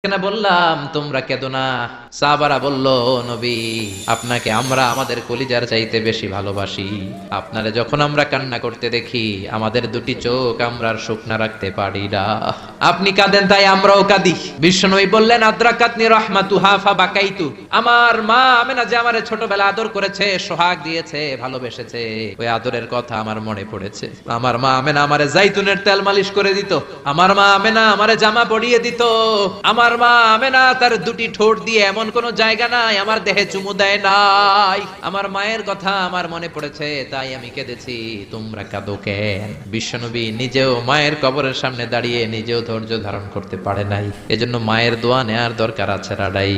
কেন বললাম তোমরা কেঁদো না। সাহাবারা বলল, নবী আপনাকে আমরা আমাদের কলিজার চাইতে বেশি ভালোবাসি। আপনারে যখন আমরা কান্না করতে দেখি আমাদের দুটি চোখ আমরা আর শুকনা রাখতে পারি না। আপনি কাঁদেন তাই আমরাও কাঁদি। বিশ্বনবী বললেন, আদ্রাকাতনি রাহমাতুহা ফাবাকাইতু। আমার মা আমেনা যে আমারে ছোটবেলা আদর করেছে, সোহাগ দিয়েছে, ভালোবেসেছে, ওই আদরের কথা আমার মনে পড়েছে। আমার মা আমেনা আমারে জাইতুনের তেল মালিশ করে দিত, আমার মা আমেনা আমারে জামা পরিয়ে দিত, আমার মা আমেনা তার দুটি ঠোঁট দিয়ে এমন কোন জায়গা নাই আমার দেহে চুমু দেয় নাই। আমার মায়ের কথা আমার মনে পড়েছে, তাই আমি কেঁদেছি। তোমরা কাঁদো কেন? বিশ্বনবী নিজেও মায়ের কবরের সামনে দাঁড়িয়ে নিজেও ধৈর্য ধারণ করতে পারে নাই। এজন্য মায়ের দোয়া নেয়ার দরকার আছে রাডাই।